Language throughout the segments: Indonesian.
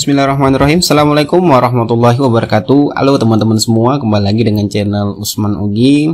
Bismillahirrahmanirrahim. Assalamualaikum warahmatullahi wabarakatuh. Halo teman-teman semua, kembali lagi dengan channel Usman Ugi.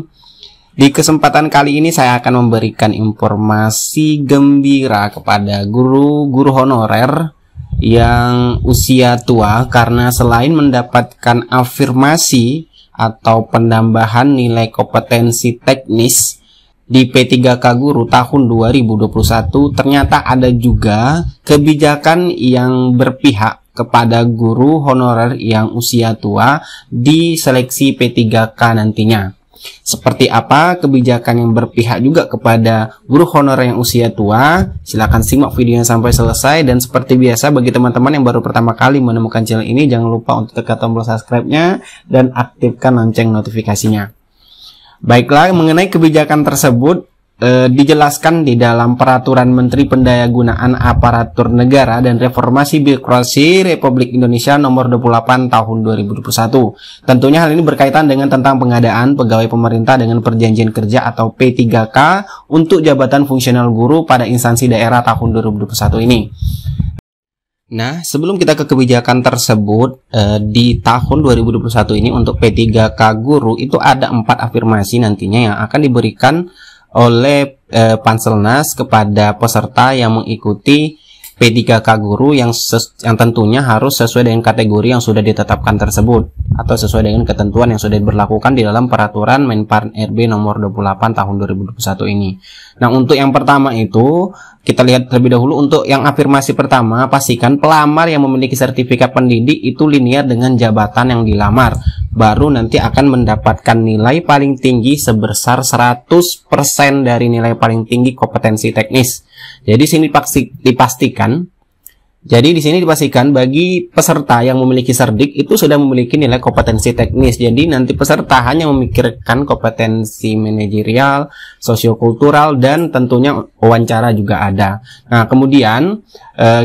Di kesempatan kali ini saya akan memberikan informasi gembira kepada guru-guru honorer yang usia tua, karena selain mendapatkan afirmasi atau penambahan nilai kompetensi teknis di P3K Guru tahun 2021, ternyata ada juga kebijakan yang berpihak kepada guru honorer yang usia tua di seleksi P3K nantinya. Seperti apa kebijakan yang berpihak juga kepada guru honorer yang usia tua? Silahkan simak videonya sampai selesai. Dan seperti biasa, bagi teman-teman yang baru pertama kali menemukan channel ini, jangan lupa untuk tekan tombol subscribe-nya dan aktifkan lonceng notifikasinya. Baiklah, mengenai kebijakan tersebut dijelaskan di dalam Peraturan Menteri Pendayagunaan Aparatur Negara dan Reformasi Birokrasi Republik Indonesia Nomor 28 Tahun 2021. Tentunya hal ini berkaitan dengan tentang pengadaan pegawai pemerintah dengan perjanjian kerja atau P3K untuk jabatan fungsional guru pada instansi daerah tahun 2021 ini. Nah, sebelum kita ke kebijakan tersebut, di tahun 2021 ini untuk P3K Guru itu ada 4 afirmasi nantinya yang akan diberikan oleh Panselnas kepada peserta yang mengikuti P3K Guru yang tentunya harus sesuai dengan kategori yang sudah ditetapkan tersebut atau sesuai dengan ketentuan yang sudah diberlakukan di dalam Peraturan Menpan RB nomor 28 tahun 2021 ini. Nah, untuk yang pertama itu kita lihat terlebih dahulu. Untuk yang afirmasi pertama, pastikan pelamar yang memiliki sertifikat pendidik itu linear dengan jabatan yang dilamar, baru nanti akan mendapatkan nilai paling tinggi sebesar 100% dari nilai paling tinggi kompetensi teknis. Jadi sini dipastikan bagi peserta yang memiliki serdik itu sudah memiliki nilai kompetensi teknis. Jadi nanti peserta hanya memikirkan kompetensi manajerial, sosiokultural, dan tentunya wawancara juga ada. Nah, kemudian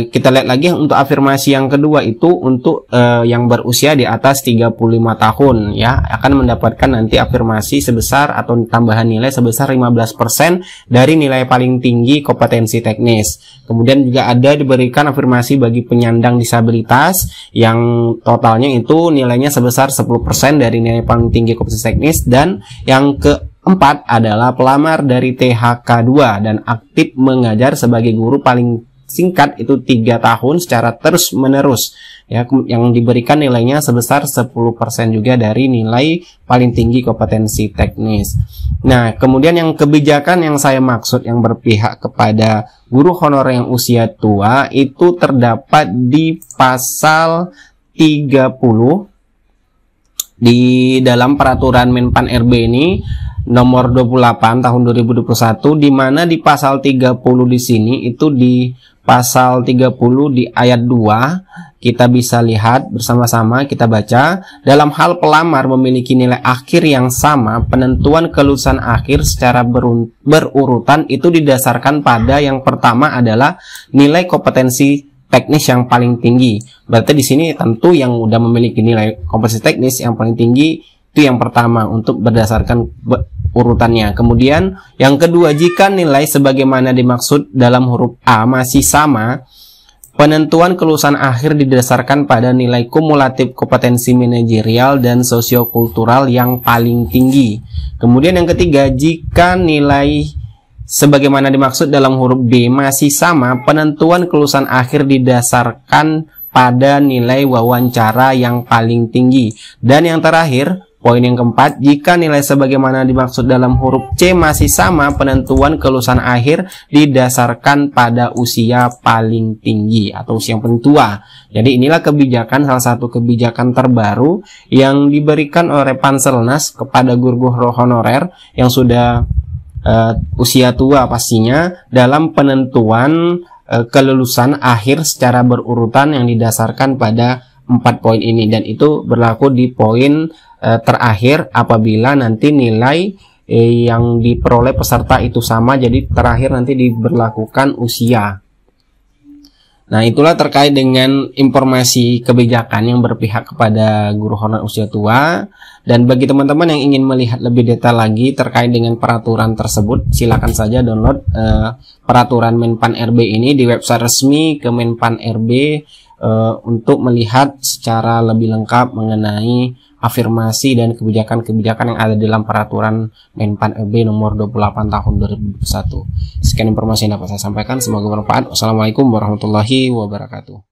kita lihat lagi untuk afirmasi yang kedua itu untuk yang berusia di atas 35 tahun ya, akan mendapatkan nanti afirmasi sebesar atau tambahan nilai sebesar 15% dari nilai paling tinggi kompetensi teknis. Kemudian juga ada diberikan afirmasi bagi penyandang disabilitas yang totalnya itu nilainya sebesar 10% dari nilai paling tinggi kompetensi teknis. Dan yang keempat adalah pelamar dari THK2 dan aktif mengajar sebagai guru paling singkat itu 3 tahun secara terus menerus ya, yang diberikan nilainya sebesar 10% juga dari nilai paling tinggi kompetensi teknis. Nah, kemudian yang kebijakan yang saya maksud yang berpihak kepada guru honorer yang usia tua itu terdapat di pasal 30 di dalam Peraturan Menpan RB ini nomor 28 tahun 2021, di mana di pasal 30 di sini itu di pasal 30 di ayat 2 kita bisa lihat bersama-sama, kita baca, dalam hal pelamar memiliki nilai akhir yang sama, penentuan kelulusan akhir secara berurutan itu didasarkan pada yang pertama adalah nilai kompetensi teknis yang paling tinggi. Berarti di sini tentu yang udah memiliki nilai kompetensi teknis yang paling tinggi itu yang pertama untuk berdasarkan urutannya. Kemudian yang kedua, jika nilai sebagaimana dimaksud dalam huruf A masih sama, penentuan kelulusan akhir didasarkan pada nilai kumulatif kompetensi manajerial dan sosiokultural yang paling tinggi. Kemudian yang ketiga, jika nilai sebagaimana dimaksud dalam huruf B masih sama, penentuan kelulusan akhir didasarkan pada nilai wawancara yang paling tinggi. Dan yang terakhir, poin yang keempat, jika nilai sebagaimana dimaksud dalam huruf C masih sama, penentuan kelulusan akhir didasarkan pada usia paling tinggi atau usia yang paling tua. Jadi inilah kebijakan, salah satu kebijakan terbaru yang diberikan oleh Panselnas kepada guru-guru honorer yang sudah usia tua pastinya dalam penentuan kelulusan akhir secara berurutan yang didasarkan pada 4 poin ini. Dan itu berlaku di poin terakhir apabila nanti nilai yang diperoleh peserta itu sama, jadi terakhir nanti diberlakukan usia. Nah, itulah terkait dengan informasi kebijakan yang berpihak kepada guru honorer usia tua. Dan bagi teman-teman yang ingin melihat lebih detail lagi terkait dengan peraturan tersebut, silakan saja download peraturan Menpan RB ini di website resmi Kemenpan RB untuk melihat secara lebih lengkap mengenai afirmasi dan kebijakan-kebijakan yang ada dalam peraturan Menpan RB nomor 28 tahun 2021. Sekian informasi yang dapat saya sampaikan, semoga bermanfaat. Wassalamualaikum warahmatullahi wabarakatuh.